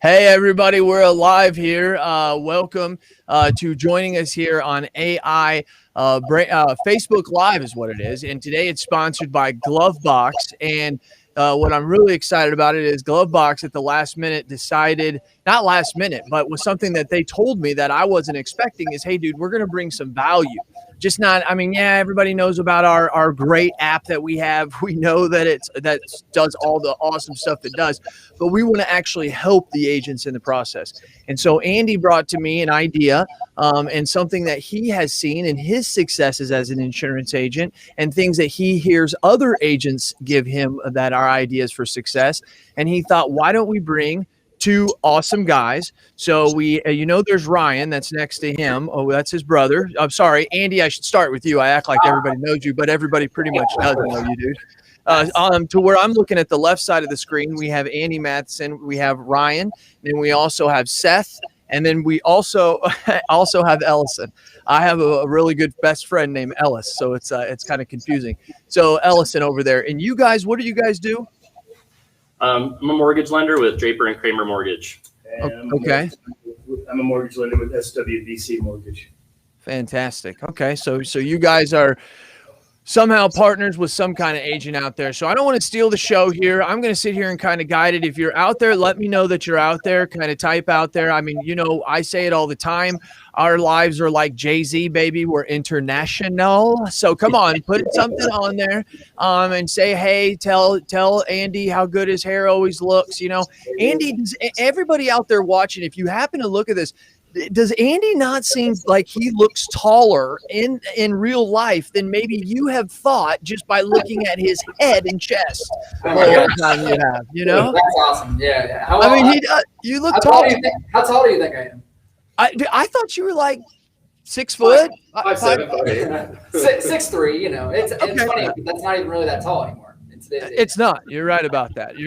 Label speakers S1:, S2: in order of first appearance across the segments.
S1: Hey, everybody, we're live here. Welcome to joining us here on AI Facebook Live is what it is. And today it's sponsored by GloveBox. And what I'm really excited about it is GloveBox at the last minute decided, not last minute, but was something that they told me that I wasn't expecting is, hey, dude, we're going to bring some value. Just not, I mean, yeah, everybody knows about our great app that we have. We know that that does all the awesome stuff it does, but we want to actually help the agents in the process. And so Andy brought to me an idea and something that he has seen in his successes as an insurance agent and things that he hears other agents give him that are ideas for success. And he thought, why don't we bring two awesome guys? So there's Ryan that's next to him. Oh, that's his brother. I'm sorry, Andy, I should start with you. I act like everybody knows you, but everybody pretty much does know you, dude. To where I'm looking at the left side of the screen, we have Andy Matheson, we have Ryan, and we also have Seth, and then we also have Ellison. I have a really good best friend named Ellis, so it's kind of confusing. So Ellison over there, and you guys, what do you guys do?
S2: I'm a mortgage lender with Draper and Kramer Mortgage.
S3: And
S1: okay.
S3: I'm a mortgage lender with SWBC Mortgage.
S1: Fantastic. Okay, so you guys are somehow partners with some kind of agent out there. So I don't want to steal the show here. I'm going to sit here and kind of guide it. If you're out there, let me know that you're out there. Kind of type out there. I mean, I say it all the time. Our lives are like Jay-Z, baby. We're international. So come on, put something on there and say, hey, tell Andy how good his hair always looks. Andy, everybody out there watching, if you happen to look at this, does Andy not seem like he looks taller in real life than maybe you have thought just by looking at his head and chest all the time you have,
S4: That's awesome. Yeah.
S1: You look tall.
S4: How tall do you think I am?
S1: I thought you were like 6 foot.
S4: 6'3", It's funny, but that's not even really that tall anymore.
S1: It's not. You're right about that.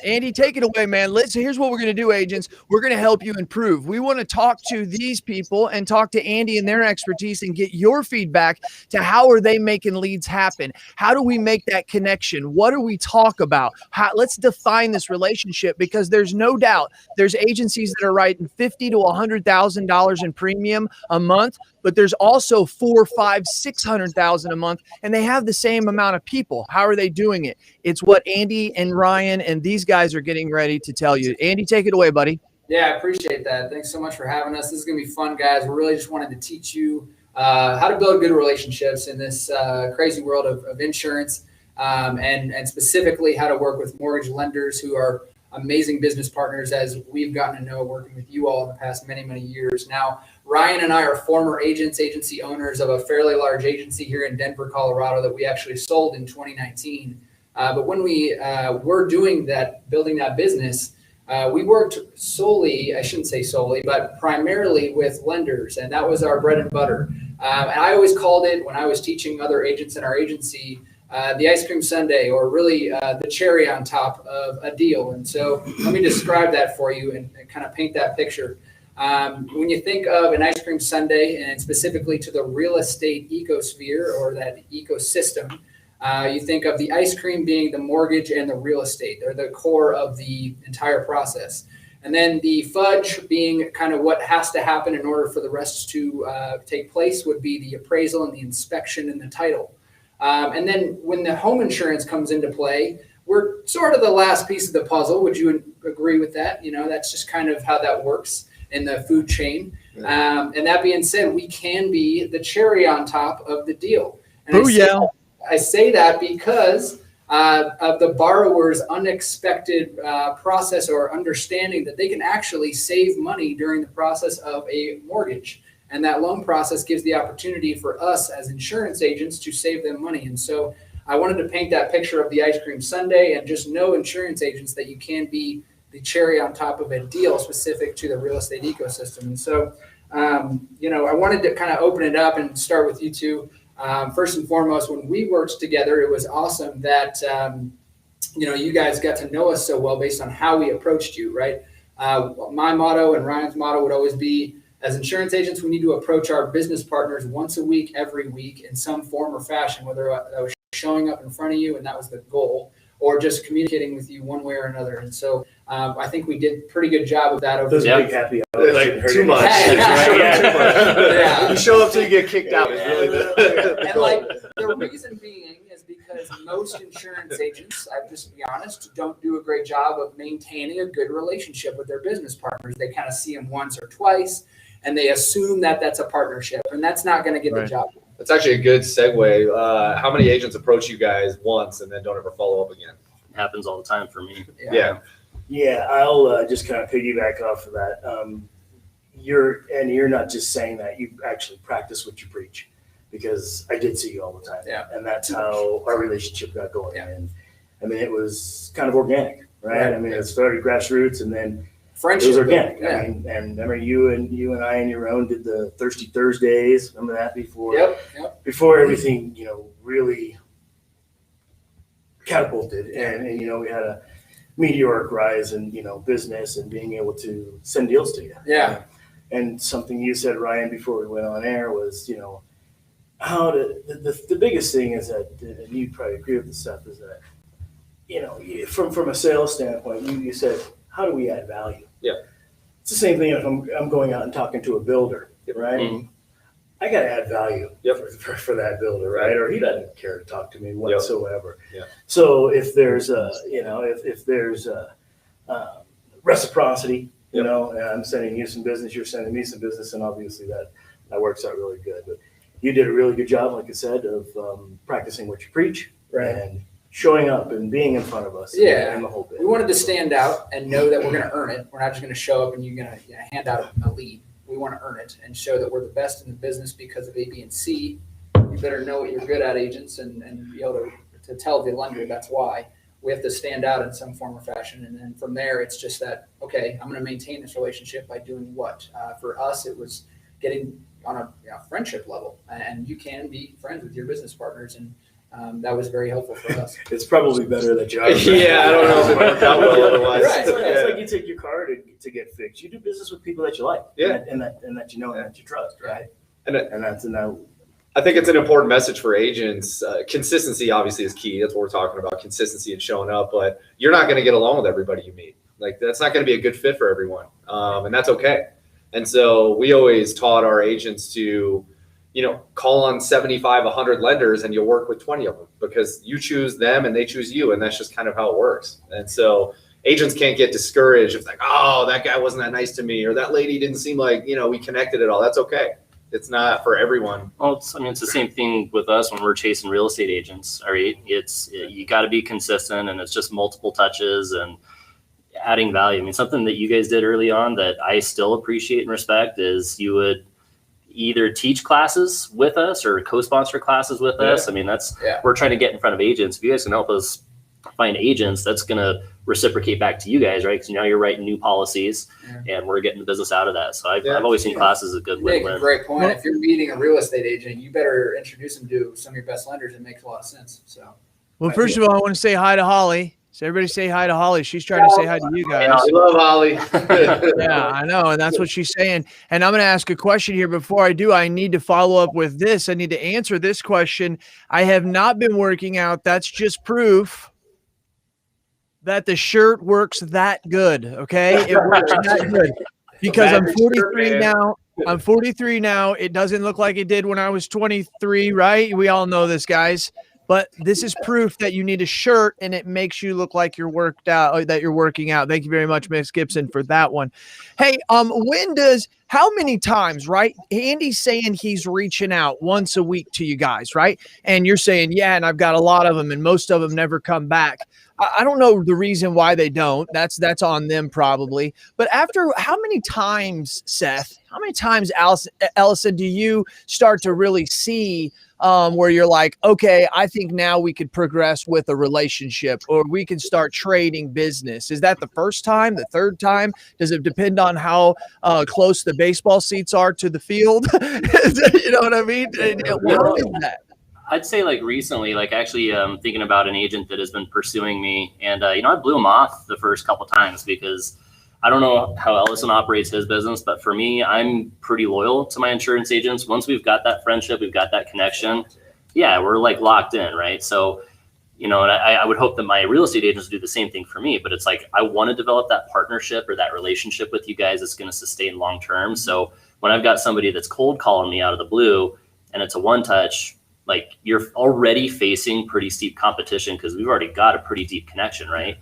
S1: Andy, take it away, man. Here's what we're going to do, agents. We're going to help you improve. We want to talk to these people and talk to Andy and their expertise and get your feedback to how are they making leads happen? How do we make that connection? What do we talk about? Let's define this relationship, because there's no doubt there's agencies that are writing $50,000 to $100,000 in premium a month, but there's also $400,000, $500,000, $600,000 a month, and they have the same amount of people. How are they doing it? It's what Andy and Ryan and these guys are getting ready to tell you. Andy, take it away, buddy.
S4: Yeah, I appreciate that. Thanks so much for having us. This is going to be fun, guys. We're really just wanting to teach you how to build good relationships in this crazy world of insurance, and specifically how to work with mortgage lenders who are amazing business partners, as we've gotten to know working with you all in the past many, many years. Now, Ryan and I are former agency owners of a fairly large agency here in Denver, Colorado, that we actually sold in 2019. But when we were doing that, building that business, we worked solely, I shouldn't say solely, but primarily with lenders, and that was our bread and butter. And I always called it, when I was teaching other agents in our agency, the ice cream sundae, or really the cherry on top of a deal. And so let me describe that for you and kind of paint that picture. When you think of an ice cream sundae, and specifically to the real estate ecosphere or that ecosystem, you think of the ice cream being the mortgage and the real estate. They're the core of the entire process. And then the fudge being kind of what has to happen in order for the rest to take place would be the appraisal and the inspection and the title. And then when the home insurance comes into play, we're sort of the last piece of the puzzle. Would you agree with that? That's just kind of how that works in the food chain. And that being said, we can be the cherry on top of the deal. And I say that because of the borrower's unexpected process or understanding that they can actually save money during the process of a mortgage. And that loan process gives the opportunity for us as insurance agents to save them money. And so I wanted to paint that picture of the ice cream sundae, and just know, insurance agents, that you can be the cherry on top of a deal specific to the real estate ecosystem. And so, I wanted to kind of open it up and start with you two. First and foremost, when we worked together, it was awesome that, you guys got to know us so well based on how we approached you, right? My motto and Ryan's motto would always be, as insurance agents, we need to approach our business partners once a week, every week, in some form or fashion, whether that was showing up in front of you and that was the goal, or just communicating with you one way or another. And so I think we did a pretty good job of that over
S3: Those
S4: the
S3: big happy hours.
S5: Like too much.
S4: Yeah.
S5: You show up till you get kicked out is really the
S4: And
S5: goal.
S4: like the reason being is because most insurance agents, I'll just be honest, don't do a great job of maintaining a good relationship with their business partners. They kind of see them once or twice, and they assume that that's a partnership, and that's not going to get the job done.
S5: That's actually a good segue. How many agents approach you guys once and then don't ever follow up again?
S2: It happens all the time for me.
S5: Yeah.
S3: Yeah, I'll just kind of piggyback off of that. You're not just saying that, you actually practice what you preach, because I did see you all the time.
S4: Yeah.
S3: And that's how our relationship got going.
S4: Yeah.
S3: And I mean, it was kind of organic, right? I mean, it started grassroots, and then
S4: Friendship.
S3: it was organic.
S4: Yeah.
S3: I mean, and remember you and I and your own did the Thirsty Thursdays. Remember that before?
S4: Yep.
S3: Before everything, really catapulted, and we had a meteoric rise in business and being able to send deals to you.
S4: Yeah.
S3: And something you said, Ryan, before we went on air was how to the biggest thing is that, and you probably agree with this stuff, is that from a sales standpoint, you said, how do we add value?
S5: Yeah.
S3: It's the same thing if I'm going out and talking to a builder, right?
S5: Mm-hmm.
S3: I got to add value for that builder, right? Or he doesn't care to talk to me whatsoever.
S5: Yeah.
S3: So if there's if there's reciprocity, and I'm sending you some business, you're sending me some business, and obviously that works out really good. But you did a really good job, like I said, of practicing what you preach, and showing up and being in front of us. And the whole bit.
S4: We wanted to stand out and know that we're going to earn it. We're not just going to show up and you're going to hand out a lead. We want to earn it and show that we're the best in the business because of A, B, and C. You better know what you're good at, agents, and be able to tell the lender that's why. We have to stand out in some form or fashion. And then from there, it's just that, okay, I'm going to maintain this relationship by doing what? For us, it was getting on a friendship level. And you can be friends with your business partners. And that was very helpful for us.
S3: It's probably better that you are.
S5: Yeah, I don't know if it worked out well otherwise.
S3: Right. It's like you take your car to get fixed. You do business with people that you like, and that and that you trust, right? And
S5: I think it's an important message for agents. Consistency obviously is key. That's what we're talking about, consistency and showing up. But you're not going to get along with everybody you meet. Like, that's not going to be a good fit for everyone, and that's okay. And so we always taught our agents to, call on 75, 100 lenders, and you'll work with 20 of them because you choose them and they choose you, and that's just kind of how it works. And so agents can't get discouraged if like, oh, that guy wasn't that nice to me, or that lady didn't seem like we connected at all. That's okay. It's not for everyone.
S2: Well, it's the same thing with us when we're chasing real estate agents. All right, you got to be consistent, and it's just multiple touches and adding value. Something that you guys did early on that I still appreciate and respect is you would either teach classes with us or co-sponsor classes with us. We're trying to get in front of agents. If you guys can help us find agents, that's going to reciprocate back to you guys, right? Because now you're writing new policies, and we're getting the business out of that. So I've always seen classes as a good win-win.
S4: You make a great point. If you're meeting a real estate agent, you better introduce them to some of your best lenders. It makes a lot of sense. So,
S1: well, first of all, I want to say hi to Holly. So everybody say hi to Holly. She's trying to say hi to you guys.
S5: I love Holly.
S1: Yeah, I know. And that's what she's saying. And I'm going to ask a question here. Before I do, I need to follow up with this. I need to answer this question. I have not been working out. That's just proof that the shirt works that good. Okay. It works that good because I'm 43 now. I'm 43 now. It doesn't look like it did when I was 23, right? We all know this, guys. But this is proof that you need a shirt and it makes you look like you're worked out, that you're working out. Thank you very much, Miss Gibson, for that one. Hey, how many times, right? Andy's saying he's reaching out once a week to you guys, right? And you're saying, yeah, and I've got a lot of them and most of them never come back. I don't know the reason why they don't. That's on them probably. But after how many times, Seth, how many times, Allison, do you start to really see where you're like, okay, I think now we could progress with a relationship or we can start trading business? Is that the first time, the third time? Does it depend on how close the baseball seats are to the field? You know what I mean? What is that?
S2: I'd say like recently, like actually thinking about an agent that has been pursuing me, and I blew him off the first couple times because I don't know how Ellison operates his business, but for me, I'm pretty loyal to my insurance agents. Once we've got that friendship, we've got that connection, yeah, we're like locked in, right? So and I would hope that my real estate agents do the same thing for me. But it's like, I want to develop that partnership or that relationship with you guys that's going to sustain long term. So when I've got somebody that's cold calling me out of the blue and it's a one touch, like, you're already facing pretty steep competition because we've already got a pretty deep connection, right?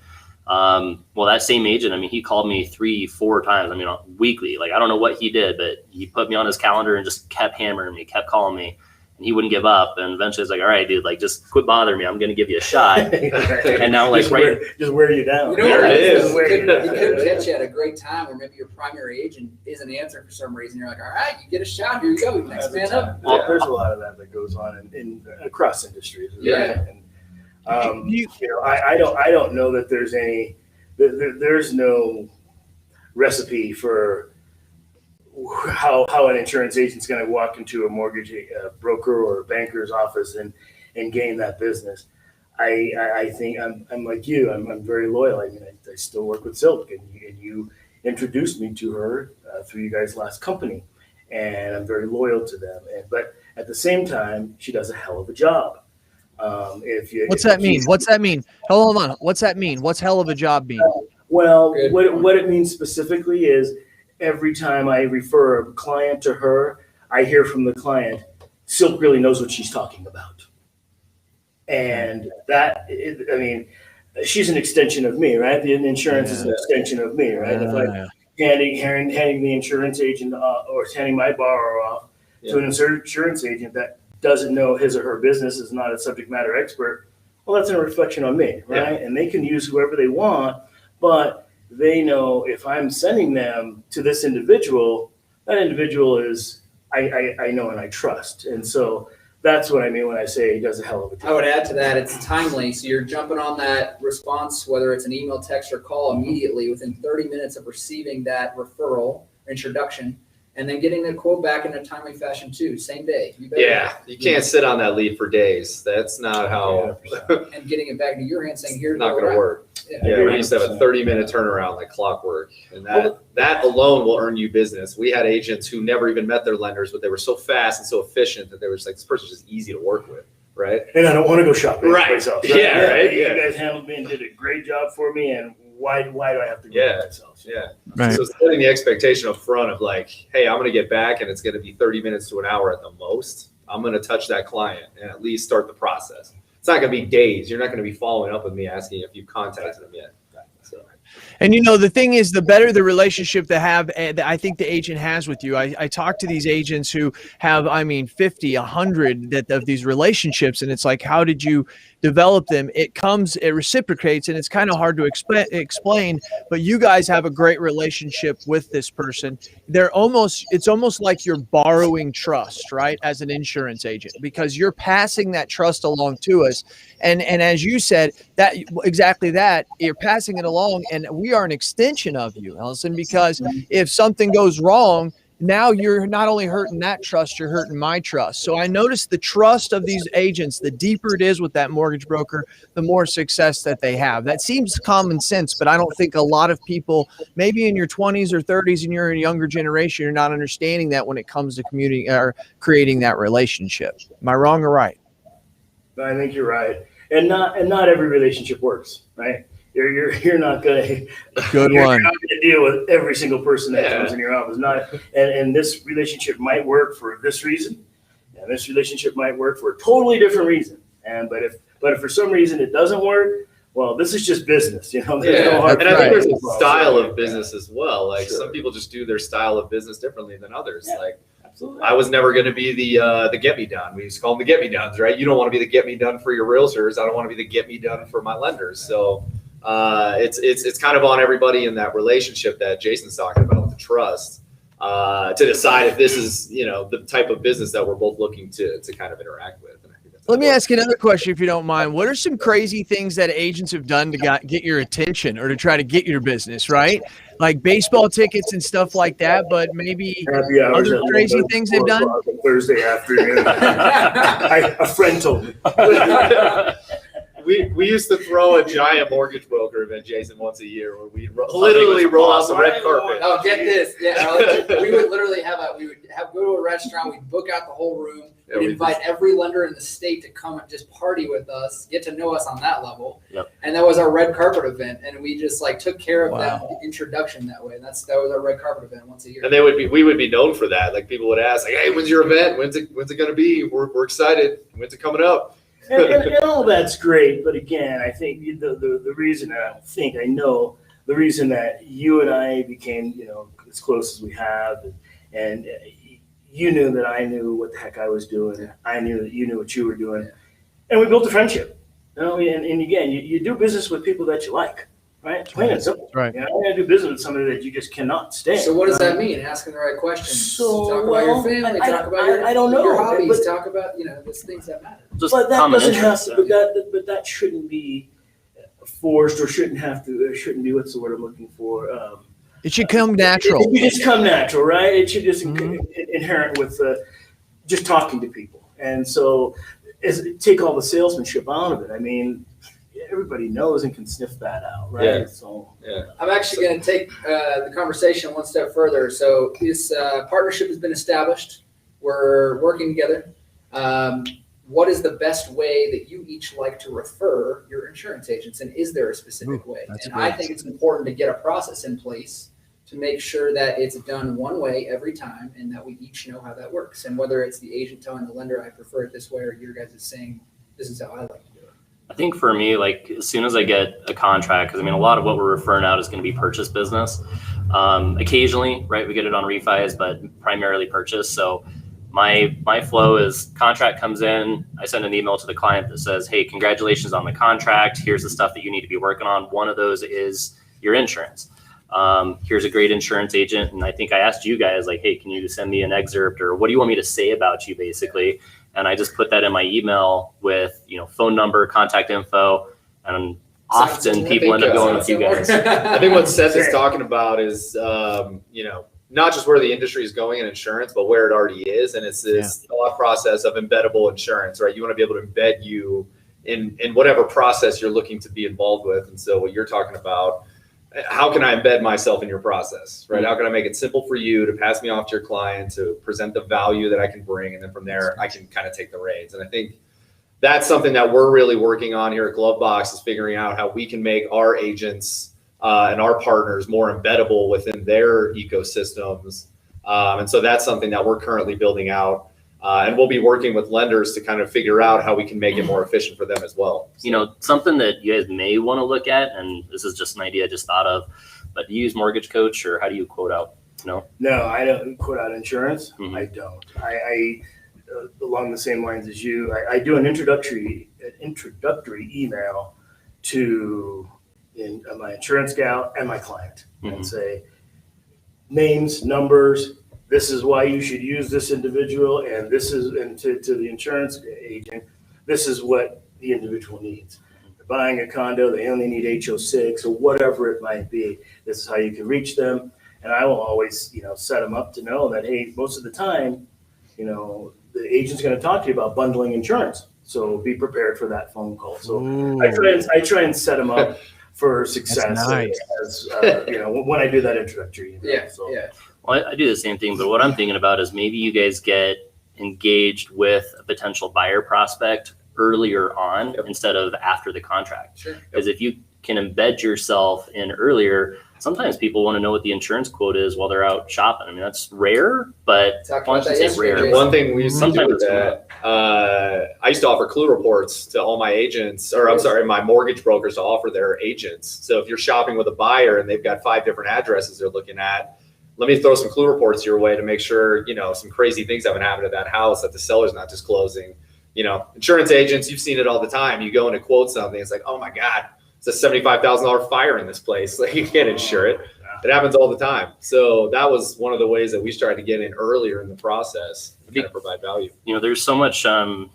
S2: Well, that same agent, I mean, he called me 3-4 times, weekly. Like, I don't know what he did, but he put me on his calendar and just kept hammering me, kept calling me, and he wouldn't give up. And eventually it's like, all right, dude, like, just quit bothering me. I'm going to give you a shot. And now, like,
S3: just wear you down.
S4: There it is.
S3: Wear you down.
S4: He could catch you at a great time, or maybe your primary agent isn't answering for some reason. You're like, all right, you get a shot. Here you go. Next man up.
S3: Well, there's a lot of that goes on in across industries. Right?
S4: Yeah.
S3: And, I don't know that there's no recipe for how an insurance agent's going to walk into a mortgage broker or a banker's office and gain that business. I think I'm like you. I'm very loyal. I still work with Silk, and you introduced me to her through you guys' last company, and I'm very loyal to them. But at the same time, she does a hell of a job.
S1: What's that mean? Hold on. What's that mean? What's hell of a job mean?
S3: Well, what it means specifically is every time I refer a client to her, I hear from the client, Silk really knows what she's talking about. And she's an extension of me, right? The insurance is an extension of me, right? If I'm handing the insurance agent or handing my borrower off to an insurance agent that doesn't know his or her business, is not a subject matter expert, well, that's a reflection on me, right? Yeah. And they can use whoever they want, but they know if I'm sending them to this individual, that individual is, I know and I trust. And so that's what I mean when I say he does a hell of a job.
S4: I would add to that, it's timely. So you're jumping on that response, whether it's an email, text, or call, immediately within 30 minutes of receiving that referral introduction, and then getting the quote back in a timely fashion too, same day.
S5: You can't sit on that lead for days. That's not how.
S4: And getting it back into your hands, saying, "Here's
S5: not going to work." Yeah, we used to have a 30-minute turnaround like clockwork, and that alone will earn you business. We had agents who never even met their lenders, but they were so fast and so efficient that they were just like, "This person's just easy to work with." Right.
S3: And I don't want to go shopping myself. Right?
S5: Yeah. Right.
S3: You guys handled me and did a great job for me, and why do I have to go myself?
S5: Yeah.
S1: Right.
S5: So setting the expectation up front of like, hey, I'm going to get back and it's going to be 30 minutes to an hour at the most. I'm going to touch that client and at least start the process. It's not going to be days. You're not going to be following up with me asking if you've contacted them yet. So.
S1: And the thing is, the better the relationship I think the agent has with you. I talk to these agents who have, 50, 100 of these relationships, and it's like, how did you develop them? It reciprocates, and it's kind of hard to explain. But you guys have a great relationship with this person. It's almost like you're borrowing trust, right? As an insurance agent, because you're passing that trust along to us. And as you said, exactly that, you're passing it along, and we are an extension of you, Ellison, because if something goes wrong, now you're not only hurting that trust, you're hurting my trust. So I noticed the trust of these agents, the deeper it is with that mortgage broker, the more success that they have. That seems common sense, but I don't think a lot of people, maybe in your 20s or 30s and you're a younger generation, you're not understanding that when it comes to community or creating that relationship. Am I wrong or right?
S3: I think you're right. And not every relationship works, right? You're not gonna deal with every single person that comes in your office. And this relationship might work for this reason, and this relationship might work for a totally different reason. But if for some reason it doesn't work, well, this is just business,
S5: and I think there's a style of business as well. Like some people just do their style of business differently than others. Yeah. Like absolutely. I was never going to be the get me done. We used to call them the get me dones, right? You don't want to be the get me done for your realtors. I don't want to be the get me done for my lenders. So. It's kind of on everybody in that relationship that Jason's talking about, the trust, to decide if this is, the type of business that we're both looking to kind of interact with. And I think that's
S1: Let me ask you another question, if you don't mind. What are some crazy things that agents have done to get your attention or to try to get your business, right? Like baseball tickets and stuff like that, but maybe other crazy things they've done?
S3: Thursday afternoon. A friend told me.
S5: we used to throw a giant mortgage broker event, Jason, once a year where we literally roll out the red carpet.
S4: Oh, get this. Yeah, we would literally go to a restaurant, we'd book out the whole room,
S5: Yeah,
S4: we'd invite every lender in the state to come and just party with us, get to know us on that level.
S2: Yep.
S4: And that was our red carpet event, and we just like took care of
S1: Wow.
S4: that introduction that way. That was our red carpet event once a year.
S5: And we would be known for that. Like people would ask, like, "Hey, when's your event? When's it going to be? We're excited. When's it coming up?"
S3: and all that's great, but again, I think the reason I know the reason that you and I became, as close as we have, and you knew that I knew what the heck I was doing. I knew that you knew what you were doing, and we built a friendship. And again, you do business with people that you like, right? Plain and simple.
S1: Right.
S3: I'm going to do business with somebody that you just cannot stand.
S4: So what does that mean? Asking the right questions.
S3: So,
S4: talk about your family.
S3: I
S4: Talk about
S3: I don't know,
S4: your hobbies.
S3: but-
S4: Talk about those things that matter.
S2: Just
S3: But that
S2: common
S3: doesn't have
S2: interests.
S3: to, but that shouldn't be forced or shouldn't be, what's the word I'm looking for?
S1: It should come natural.
S3: It should just come natural, right? It should just
S1: Mhm.
S3: inherent with just talking to people. And so take all the salesmanship out of it. I mean, everybody knows and can sniff that out, right?
S5: Yeah.
S3: So
S4: I'm actually going to take the conversation one step further. So this partnership has been established. We're working together. What is the best way that you each like to refer your insurance agents? And is there a specific way?
S1: that's
S4: And
S1: great.
S4: I think it's important to get a process in place to make sure that it's done one way every time and that we each know how that works. And whether it's the agent telling the lender, I prefer it this way, or your guys is saying, this is how I like to do it.
S2: I think for me, like as soon as I get a contract, because I mean, a lot of what we're referring out is going to be purchase business. Occasionally, right, we get it on refis, but primarily purchase. So my flow is contract comes in, I send an email to the client that says, hey, congratulations on the contract. Here's the stuff that you need to be working on. One of those is your insurance. Here's a great insurance agent. And I think I asked you guys, like, hey, can you send me an excerpt, or what do you want me to say about you, basically? And I just put that in my email with, phone number, contact info, and often people end up going with you guys.
S5: I think what Seth is talking about is, not just where the industry is going in insurance, but where it already is. And it's this thought process of embeddable insurance, right? You want to be able to embed you in whatever process you're looking to be involved with. And so what you're talking about, how can I embed myself in your process, right? How can I make it simple for you to pass me off to your client, to present the value that I can bring? And then from there, I can kind of take the reins. And I think that's something that we're really working on here at GloveBox, is figuring out how we can make our agents and our partners more embeddable within their ecosystems. And so that's something that we're currently building out. And we'll be working with lenders to kind of figure out how we can make it more efficient for them as well.
S2: Something that you guys may want to look at, and this is just an idea I just thought of, but do you use Mortgage Coach, or how do you quote out? No,
S3: I don't quote out insurance.
S2: Mhm.
S3: I don't. I along the same lines as you, I do an introductory email to my insurance gal and my client, and say names, numbers. This is why you should use this individual, and to the insurance agent, this is what the individual needs. They're buying a condo, they only need HO6 or whatever it might be. This is how you can reach them. And I will always, set them up to know that, hey, most of the time, the agent's going to talk to you about bundling insurance. So be prepared for that phone call. So I try and set them up for success.
S1: That's nice.
S3: As, when I do that introductory.
S4: Yeah.
S2: Well, I do the same thing, but what I'm thinking about is maybe you guys get engaged with a potential buyer prospect earlier on instead of after the contract.
S4: Sure.
S2: Because if you can embed yourself in earlier, sometimes people want to know what the insurance quote is while they're out shopping. I mean, that's rare, but
S4: Talked
S2: why
S4: about
S2: don't you
S4: that
S2: say rare?
S4: yesterday,
S5: One thing we used to do
S2: Sometimes
S5: with
S2: it's
S5: that, I used to offer clue reports to all my agents, my mortgage brokers, to offer their agents. So if you're shopping with a buyer and they've got 5 different addresses they're looking at, let me throw some clue reports your way to make sure, some crazy things haven't happened at that house that the seller's not disclosing. Insurance agents, you've seen it all the time. You go in to quote something, it's like, oh my God, it's a $75,000 fire in this place. Like, you can't insure it. It happens all the time. So that was one of the ways that we started to get in earlier in the process to kind of provide value.
S2: There's so much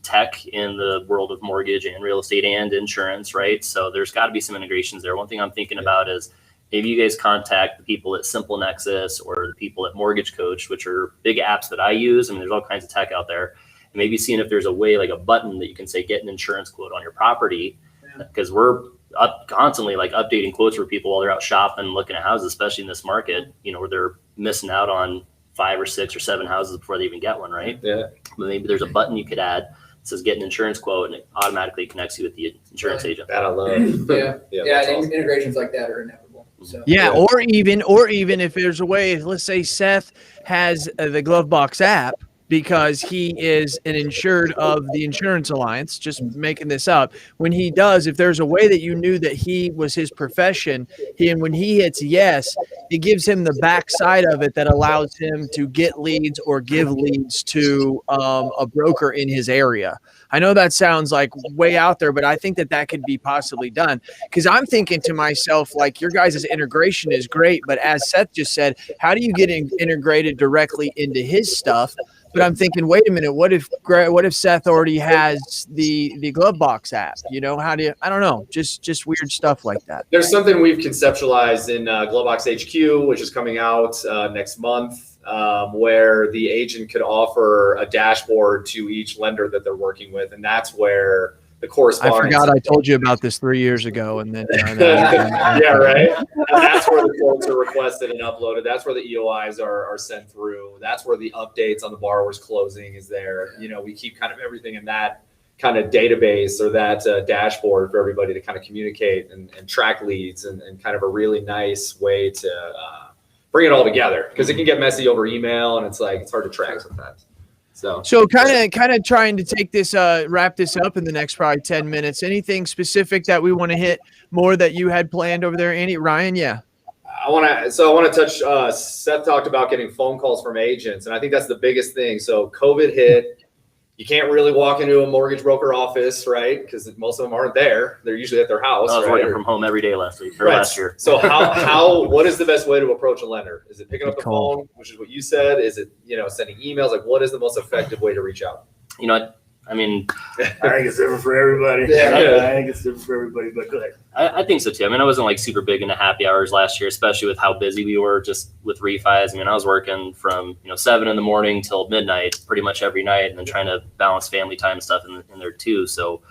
S2: tech in the world of mortgage and real estate and insurance, right? So there's got to be some integrations there. One thing I'm thinking about is maybe you guys contact the people at Simple Nexus or the people at Mortgage Coach, which are big apps that I use. I mean, there's all kinds of tech out there. And maybe seeing if there's a way, like a button that you can say, get an insurance quote on your property. because we're constantly like updating quotes for people while they're out shopping, looking at houses, especially in this market, where they're missing out on 5 or 6 or 7 houses before they even get one, right?
S5: Yeah.
S2: But maybe there's a button you could add that says get an insurance quote, and it automatically connects you with the insurance agent.
S5: That I love.
S4: Yeah, integrations like that are inevitable. So.
S1: Yeah, or even if there's a way, let's say Seth has the GloveBox app because he is an insured of the Insurance Alliance, just making this up. When he does, if there's a way that you knew that he was his profession, and when he hits yes, it gives him the backside of it that allows him to get leads or give leads to a broker in his area. I know that sounds like way out there, but I think that could be possibly done, because I'm thinking to myself, like, your guys' integration is great, but as Seth just said, how do you get integrated directly into his stuff? But I'm thinking, wait a minute, what if Seth already has the GloveBox app? How do you? I don't know, just weird stuff like that.
S5: There's something we've conceptualized in GloveBox HQ, which is coming out next month, where the agent could offer a dashboard to each lender that they're working with, and that's where the correspondence.
S1: I forgot I told you about this 3 years ago, and then
S5: yeah, right. And that's where the quotes are requested and uploaded. That's where the EOIs are sent through. That's where the updates on the borrower's closing is there. We keep kind of everything in that kind of database or that dashboard for everybody to kind of communicate and track leads and kind of a really nice way to bring it all together, because it can get messy over email and it's hard to track sometimes.
S1: So kind of trying to take this, wrap this up in the next probably 10 minutes. Anything specific that we want to hit more that you had planned over there, Andy? Ryan, yeah.
S5: I want to touch, Seth talked about getting phone calls from agents, and I think that's the biggest thing. So COVID hit. You can't really walk into a mortgage broker office, right? Because most of them aren't there. They're usually at their house.
S2: I was working from home every day last year.
S5: So what is the best way to approve a lender? Is it picking up the phone, which is what you said? Is it, sending emails? Like, what is the most effective way to reach out?
S2: I mean,
S3: I think it's different for everybody. I think it's different for everybody, but go ahead.
S2: I think so too. I mean, I wasn't super big into happy hours last year, especially with how busy we were just with refis. I mean, I was working from 7 in the morning till midnight pretty much every night, and then trying to balance family time and stuff in there too. So,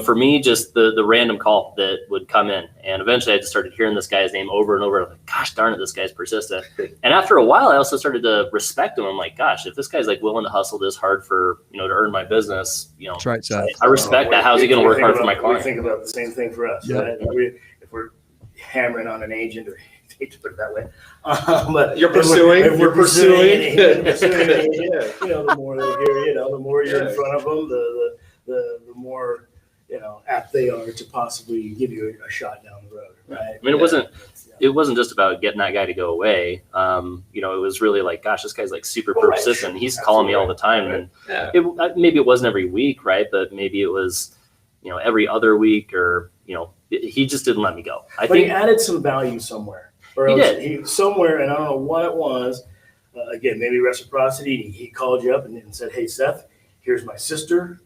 S2: for me, just the random call that would come in, and eventually I just started hearing this guy's name over and over. I'm like, gosh darn it, this guy's persistent. And after a while, I also started to respect him. I'm like, gosh, if this guy's willing to hustle this hard for to earn my business,
S1: That's right, Seth.
S2: I respect that. How's he going to work hard for my client?
S3: We think about the same thing for us.
S1: Yep.
S3: Right? If we're hammering on an agent, or I hate to put it that way, but
S5: You're pursuing.
S3: If we're pursuing an agent, the more they hear, the more you're in front of them, the more apt they are to possibly give you a shot down the road, right?
S2: I mean, it wasn't just about getting that guy to go away. It was really like, gosh, this guy's super persistent. He's calling me all the time, and maybe it wasn't every week, right? But maybe it was, every other week, or he just didn't let me go.
S3: But he added some value somewhere, or
S2: he
S3: else
S2: did
S3: somewhere, and I don't know what it was. Again, maybe reciprocity. He called you up and said, "Hey, Seth, here's my sister.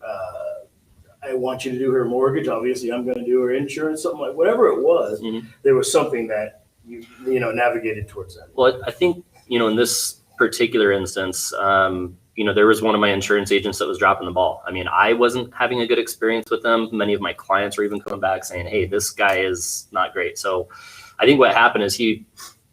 S3: I want you to do her mortgage. Obviously, I'm going to do her insurance." Something like whatever it was. Mm-hmm. There was something that you navigated towards that.
S2: Well, I think in this particular instance, there was one of my insurance agents that was dropping the ball. I mean, I wasn't having a good experience with them. Many of my clients were even coming back saying, "Hey, this guy is not great." So, I think what happened is it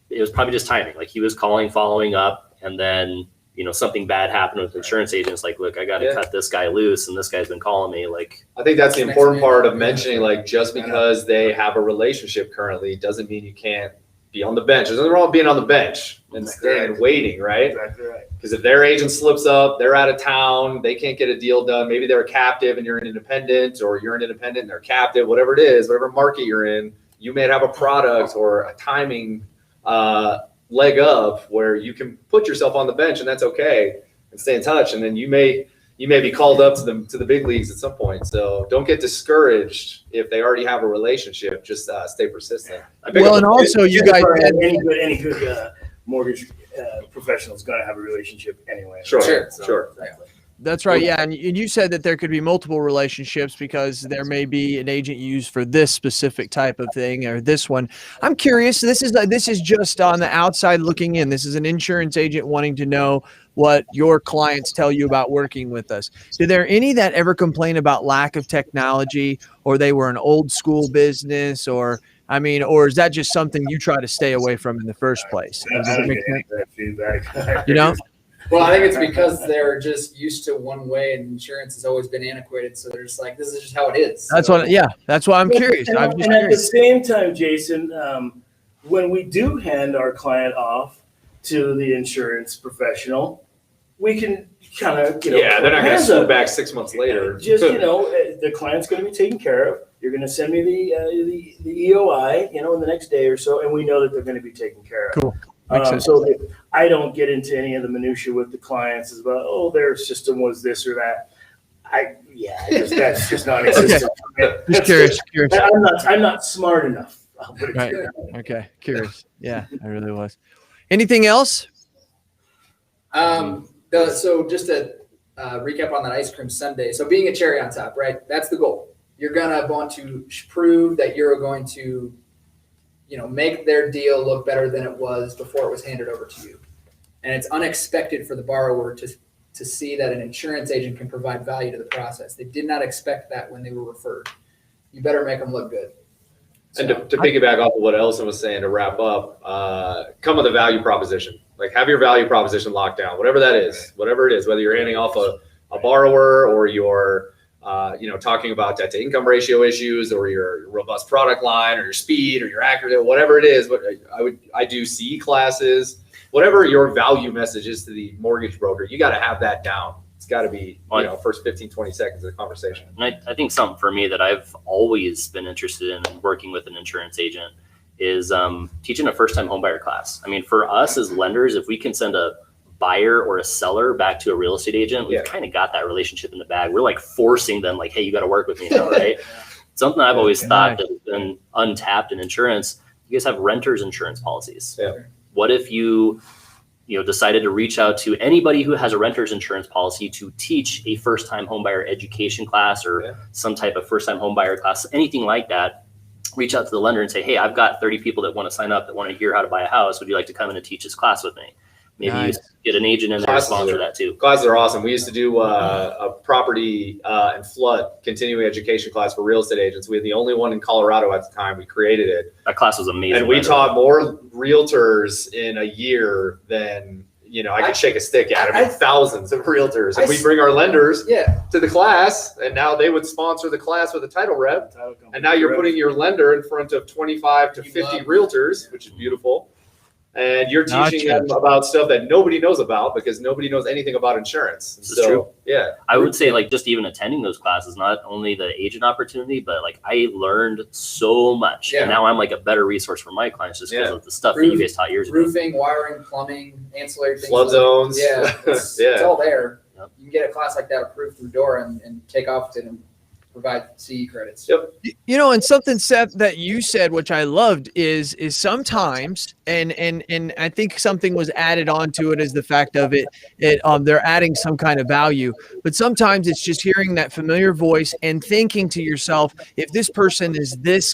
S2: was probably just timing. Like, he was calling, following up, and then something bad happened with insurance agents. Like, look, I got to cut this guy loose, and this guy's been calling me. Like,
S5: I think that's the important part of mentioning, just because they have a relationship currently doesn't mean you can't be on the bench. There's nothing wrong with being on the bench and staying and waiting, right?
S3: Exactly right.
S5: Because if their agent slips up, they're out of town, they can't get a deal done. Maybe they're a captive and you're an independent, or you're an independent and they're captive, whatever it is, whatever market you're in, you may have a product or a timing leg up where you can put yourself on the bench, and that's okay, and stay in touch. And then you may be called up to the big leagues at some point. So don't get discouraged if they already have a relationship. Just stay persistent.
S1: Well, and also you guys had
S3: any good mortgage professional is going to have a relationship anyway.
S5: Sure.
S3: Exactly.
S1: That's right. Yeah. And you said that there could be multiple relationships because there may be an agent used for this specific type of thing or this one. I'm curious. This is just on the outside looking in. This is an insurance agent wanting to know what your clients tell you about working with us. Do there any that ever complain about lack of technology, or they were an old school business, or is that just something you try to stay away from in the first place?
S3: I don't get any of that feedback.
S1: You know?
S4: Well, I think it's because they're just used to one way, and insurance has always been antiquated. So they're just like, this is just how it is.
S1: That's why I'm curious.
S3: And,
S1: I'm just
S3: and at the
S1: curious.
S3: same time, Jason, when we do hand our client off to the insurance professional, we can kind of,
S5: they're not going to swoop back 6 months later.
S3: Just, the client's going to be taken care of. You're going to send me the EOI, in the next day or so, and we know that they're going to be taken care of.
S1: Cool.
S3: So I don't get into any of the minutia with the clients. It's about, their system was this or that. That's just non-existent.
S1: Okay. Just curious.
S3: I'm not smart enough. I'll put it
S1: Right.
S3: to you.
S1: Okay. Curious. Yeah, I really was. Anything else?
S4: So just to recap on that ice cream sundae. So being a cherry on top, right? That's the goal. You're gonna want to prove that you're going to, make their deal look better than it was before it was handed over to you. And it's unexpected for the borrower to see that an insurance agent can provide value to the process. They did not expect that when they were referred. You better make them look good.
S5: And to piggyback off of what Ellison was saying, to wrap up, come with a value proposition. Like, have your value proposition locked down, whatever that is, whatever it is, whether you're handing off a borrower or you're, talking about debt to income ratio issues or your robust product line or your speed or your accuracy, whatever it is. But I do CE classes, whatever your value message is to the mortgage broker, you got to have that down. It's got to be, first 15, 20 seconds of the conversation.
S2: And I think something for me that I've always been interested in working with an insurance agent is teaching a first-time homebuyer class. I mean, for us as lenders, if we can send a buyer or a seller back to a real estate agent, we've kind of got that relationship in the bag. We're like forcing them, like, hey, you got to work with me now, right? Something I've always thought that has been untapped in insurance. You guys have renters insurance policies.
S5: Yeah.
S2: What if you decided to reach out to anybody who has a renter's insurance policy to teach a first-time homebuyer education class or some type of first-time homebuyer class, anything like that? Reach out to the lender and say, hey, I've got 30 people that want to sign up that want to hear how to buy a house. Would you like to come in and teach this class with me? Maybe you get an agent in there to sponsor that too.
S5: Classes are awesome. We used to do a property and flood continuing education class for real estate agents. We had the only one in Colorado at the time. We created it.
S2: That class was amazing.
S5: And we taught more realtors in a year than, I could shake a stick at. I mean, thousands of realtors. And we bring our lenders to the class, and now they would sponsor the class with a title rep. And now you're putting your lender in front of 25 to 50 realtors, which is beautiful. And you're teaching them about stuff that nobody knows about because nobody knows anything about insurance.
S2: This is true.
S5: Yeah.
S2: I would say, like, just even attending those classes, not only the agent opportunity, but like I learned so much. And now I'm like a better resource for my clients just because of the stuff that you guys taught years ago.
S4: Roofing, wiring, plumbing, ancillary things.
S5: Flood zones.
S4: Yeah. It's all there. Yep. You can get a class like that approved through the door and take off with it and provide CE credits.
S5: Yep.
S1: And something, Seth, that you said, which I loved, is sometimes, and I think something was added onto it, is the fact of they're adding some kind of value, but sometimes it's just hearing that familiar voice and thinking to yourself, if this person is this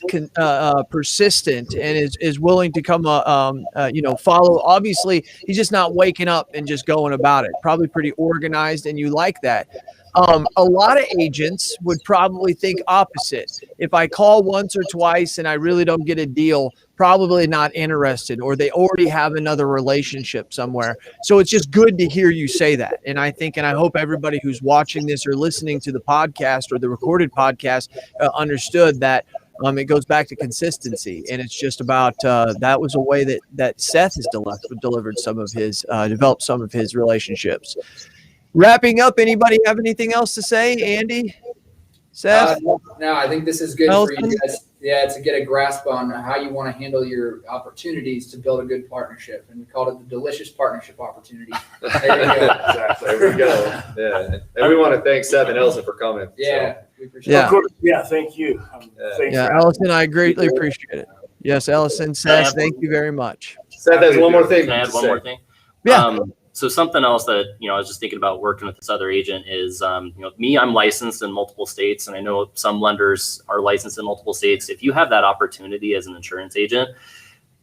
S1: persistent and is willing to come, follow, obviously he's just not waking up and just going about it, probably pretty organized, and you like that. A lot of agents would probably think opposite. If I call once or twice and I really don't get a deal, probably not interested, or they already have another relationship somewhere. So it's just good to hear you say that. And I think, and I hope everybody who's watching this or listening to the podcast or the recorded podcast understood that it goes back to consistency. And it's just about, that was a way that Seth has delivered some of his, developed some of his relationships. Wrapping up, anybody have anything else to say? Andy? Seth?
S4: No, I think this is good for you guys. Yeah, to get a grasp on how you want to handle your opportunities to build a good partnership. And we called it the delicious partnership opportunity. There you go.
S5: Exactly. There we go. Yeah. And we want to thank Seth and Ellison for coming.
S4: Yeah. We appreciate it.
S3: Of course. Yeah, thank you.
S1: Ellison, I greatly appreciate it. Yes, Ellison, Seth, thank you very much.
S5: Seth has one more thing.
S2: Can I add one more thing?
S1: Yeah.
S2: So something else that, I was just thinking about working with this other agent is, me, I'm licensed in multiple states, and I know some lenders are licensed in multiple states. If you have that opportunity as an insurance agent,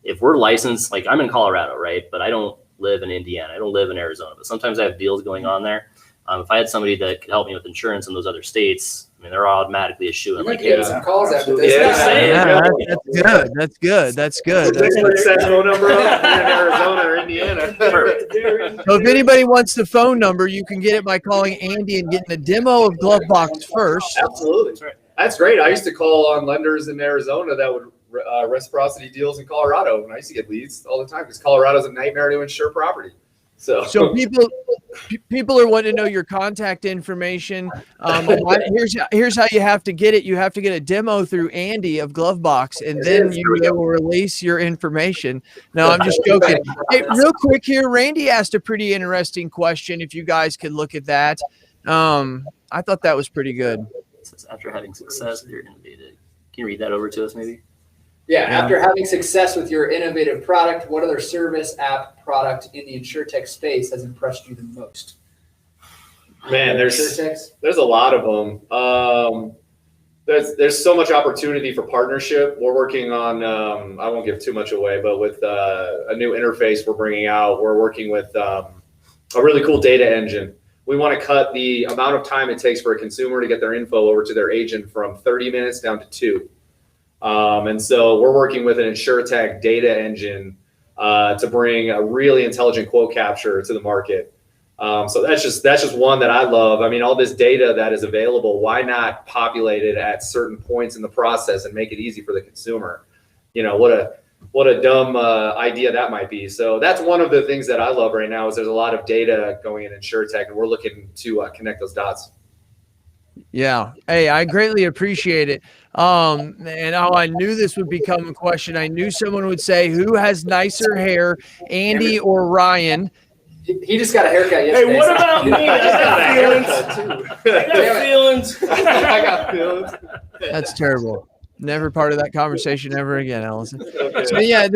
S2: if we're licensed, like I'm in Colorado, right? But I don't live in Indiana. I don't live in Arizona, but sometimes I have deals going on there. If I had somebody that could help me with insurance in those other states, I mean, they're automatically a shoe.
S4: You might get some calls after this.
S1: That's good. That's good.
S5: Set phone number up in Arizona or Indiana.
S1: So if anybody wants the phone number, you can get it by calling Andy and getting a demo of GloveBox first.
S5: Absolutely. That's great. I used to call on lenders in Arizona that would reciprocity deals in Colorado, and I used to get leads all the time because Colorado's a nightmare to insure property. So
S1: people are wanting to know your contact information. Here's how you have to get it. You have to get a demo through Andy of GloveBox, and then you will release your information. No, I'm just joking. Hey, real quick here, Randy asked a pretty interesting question. If you guys could look at that, I thought that was pretty good.
S2: It says, after having success with your innovative, can you read that over to us maybe?
S4: Yeah, after having success with your innovative product, what other service, app, product in the InsurTech space has impressed you the most?
S5: Man, there's a lot of them. There's so much opportunity for partnership. We're working on, I won't give too much away, but with a new interface we're bringing out, we're working with a really cool data engine. We want to cut the amount of time it takes for a consumer to get their info over to their agent from 30 minutes down to 2. And so we're working with an InsurTech data engine to bring a really intelligent quote capture to the market. So that's just one that I love. I mean, all this data that is available, why not populate it at certain points in the process and make it easy for the consumer? What a dumb idea that might be. So that's one of the things that I love right now is there's a lot of data going in InsurTech, and we're looking to connect those dots.
S1: Yeah. Hey, I greatly appreciate it. And I knew this would become a question. I knew someone would say, who has nicer hair, Andy or Ryan?
S4: He just got a haircut yesterday.
S3: Hey, what about me? I got feelings.
S5: I got feelings.
S1: That's terrible. Never part of that conversation ever again, Allison.
S5: Okay.
S1: So yeah,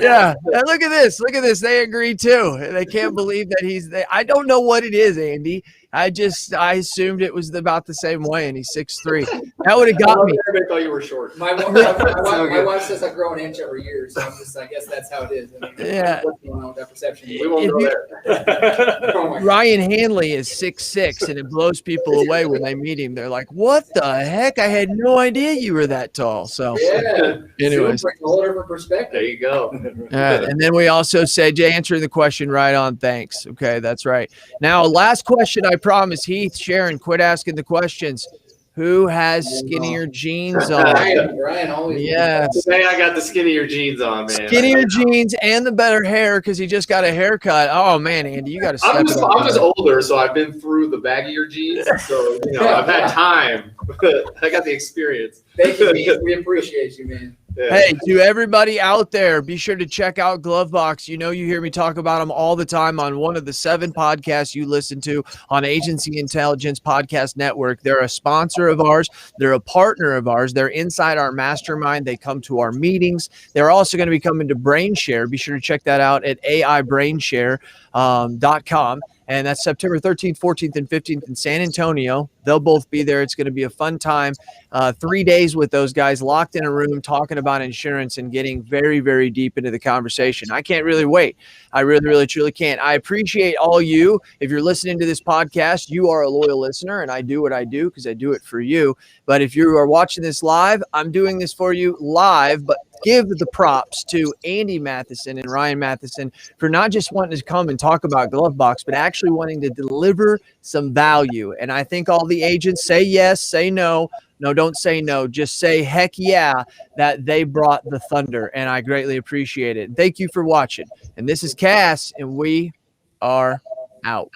S1: yeah. Look at this. Look at this. They agree too. They can't believe that I don't know what it is, Andy. I assumed it was about the same way, and he's 6'3". That would have got me.
S5: I thought you were short.
S4: My wife says I grow an inch every year, so I guess that's how it is. I mean,
S1: Yeah.
S4: what's going on with that perception?
S5: We won't go there.
S4: Oh my God.
S1: Ryan Hanley is 6'6", and it blows people away when they meet him. They're like, "What the heck? I had no idea you were that tall." So,
S4: Yeah.
S1: anyways,
S4: Zoom brings a whole different perspective.
S5: There you go.
S1: and then we also said, answering the question right on. Thanks. Okay, that's right. Now, last question. I promise. Heath, Sharon, quit asking the questions. Who has skinnier jeans on?
S4: Ryan always.
S1: Yes.
S5: Today I got the skinnier jeans on, man.
S1: Skinnier jeans and the better hair because he just got a haircut. Oh man, Andy, you got to step
S5: I'm
S1: it up.
S5: just older, so I've been through the baggier jeans. So I've had time. I got the experience.
S4: Thank you, Heath. We appreciate you, man.
S5: Yeah.
S1: Hey, to everybody out there, be sure to check out GloveBox. You hear me talk about them all the time on one of the 7 podcasts you listen to on Agency Intelligence Podcast Network. They're a sponsor of ours. They're a partner of ours. They're inside our mastermind. They come to our meetings. They're also going to be coming to BrainShare. Be sure to check that out at aibrainshare.com. And that's September 13th, 14th, and 15th in San Antonio. They'll both be there. It's going to be a fun time. 3 days with those guys locked in a room talking about insurance and getting very, very deep into the conversation. I can't really wait. I really, really, truly can't. I appreciate all you. If you're listening to this podcast, you are a loyal listener, and I do what I do because I do it for you. But if you are watching this live, I'm doing this for you live, but give the props to Andy Matheson and Ryan Matheson for not just wanting to come and talk about GloveBox, but actually wanting to deliver some value. And I think all the agents say yes, say no. No, don't say no. Just say heck yeah that they brought the thunder, and I greatly appreciate it. Thank you for watching. And this is Cass, and we are out.